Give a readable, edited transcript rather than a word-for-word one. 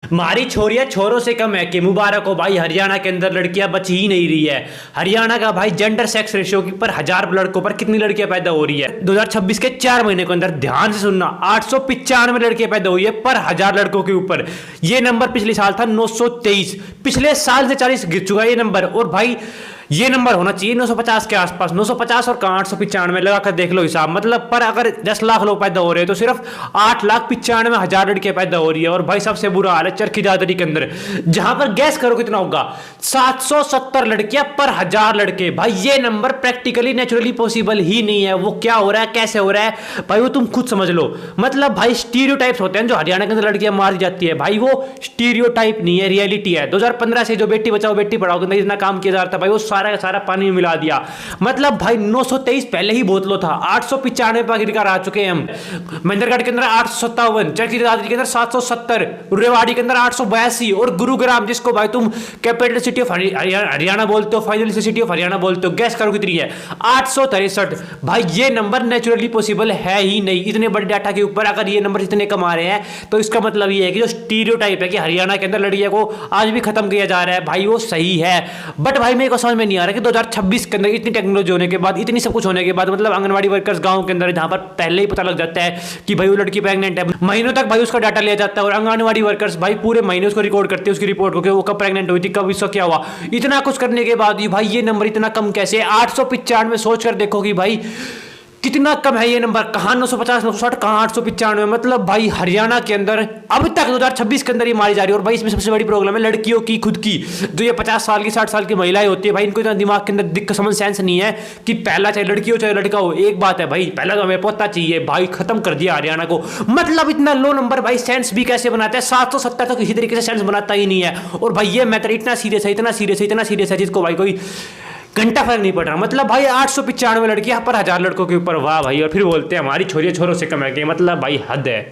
हमारी छोरियां छोरों से कम है कि मुबारक हो भाई, हरियाणा के अंदर लड़कियां बच ही नहीं रही है। हरियाणा का भाई जेंडर सेक्स रेशियो की पर 1000 लड़कों पर कितनी लड़कियां पैदा हो रही है 2026 के 4 महीने के अंदर? ध्यान से सुनना, 895 लड़कियां पैदा हुई है पर 1000 लड़कों के ऊपर। ये नंबर पिछले साल था 923, पिछले साल से 40 गिर चुका है ये नंबर। और भाई ये नंबर होना चाहिए 950 के आसपास, 950 और कहाँ 895 लगा कर देख लो हिसाब। मतलब पर अगर 10 लाख लोग पैदा हो रहे हैं तो सिर्फ 8,95,000 लड़कियां पैदा हो रही है। और भाई सबसे बुरा हाल है चरखी दादरी के अंदर, जहां पर गैस करो कितना होगा, 770 लड़कियां पर 1000 लड़के। भाई ये नंबर प्रैक्टिकली नेचुरली पॉसिबल ही नहीं है। वो क्या हो रहा है, कैसे हो रहा है भाई, वो तुम खुद समझ लो। मतलब भाई स्टीरियोटाइप्स होते हैं जो हरियाणा के अंदर लड़कियां मारी जाती है, भाई वो स्टीरियोटाइप नहीं है, रियलिटी है। 2015 से जो बेटी बचाओ बेटी पढ़ाओ के अंदर इतना काम किया जा रहा था भाई, वो सारा का सारा पानी में मिला दिया। मतलब भाई 923 पहले ही बहुत लो था, 895 पर गिरकर आ चुके हैं हम। महेंद्रगढ़ के अंदर 857, चरखी दादरी के अंदर 770, रेवाड़ी के अंदर 882 और गुरुग्राम, जिसको भाई तुम कैपिटल सिटी ऑफ हरियाणा बोलते हो, फाइनल सिटी ऑफ हरियाणा बोलते हो, गैस करो कितनी है, 863। भाई ये नंबर नेचुरली पॉसिबल है ही नहीं। इतने बड़े डाटा के ऊपर अगर ये नंबर इतने कम आ रहे हैं तो इसका मतलब ये है कि जो स्टीरियोटाइप है कि हरियाणा के अंदर लड़कियों को आज भी खत्म किया जा रहा है भाई, वो सही है। बट भाई मेरे को समझ में नहीं आ रहा कि 2026 के अंदर इतनी टेक्नोलॉजी होने के बाद, इतनी सब कुछ होने के बाद, मतलब आंगनवाड़ी वर्कर्स गांव के अंदर जहां पर पहले ही पता लग जाता है कि भाई वो लड़की प्रेग्नेंट है, महीनों तक भाई उसका डाटा लिया जाता है और आंगनवाड़ी वर्कर्स भाई पूरे महीने उसको रिकॉर्ड करते हैं, उसकी रिपोर्ट को कि वो कब प्रेग्नेंट हुई थी, कब इसका क्या हुआ। इतना कुछ करने के बाद भी भाई ये नंबर इतना कम कैसे? 895 सोच कर देखो कि भाई कितना कम है ये नंबर। कहां 950 960, कहां 895। मतलब भाई हरियाणा के अंदर अब तक 2026 के अंदर ये मारी जा रही है। और भाई इसमें सबसे बड़ी प्रॉब्लम है लड़कियों की खुद की, जो ये 50 साल की 60 साल की महिलाएं होती है भाई, इनको इतना दिमाग के अंदर दिक्कत समझ सेंस नहीं है कि पहला चाहे लड़की हो चाहे लड़का हो एक बात है भाई, पहला तो हमें पोता चाहिए भाई। खत्म कर दिया हरियाणा को। मतलब इतना लो नंबर भाई सेंस भी कैसे बनाता है? 770 तो किसी तरीके से सेंस बनाता ही नहीं है। और भाई ये मैटर इतना सीरियस है, इतना सीरियस है, इतना सीरियस है जिसको भाई कोई घंटा फर्क नहीं पड़ रहा। मतलब भाई 895 लड़कियां पर 1000 लड़कों के ऊपर, वाह भाई। और फिर बोलते हैं हमारी छोरियां छोरों से कम है, मतलब भाई हद है।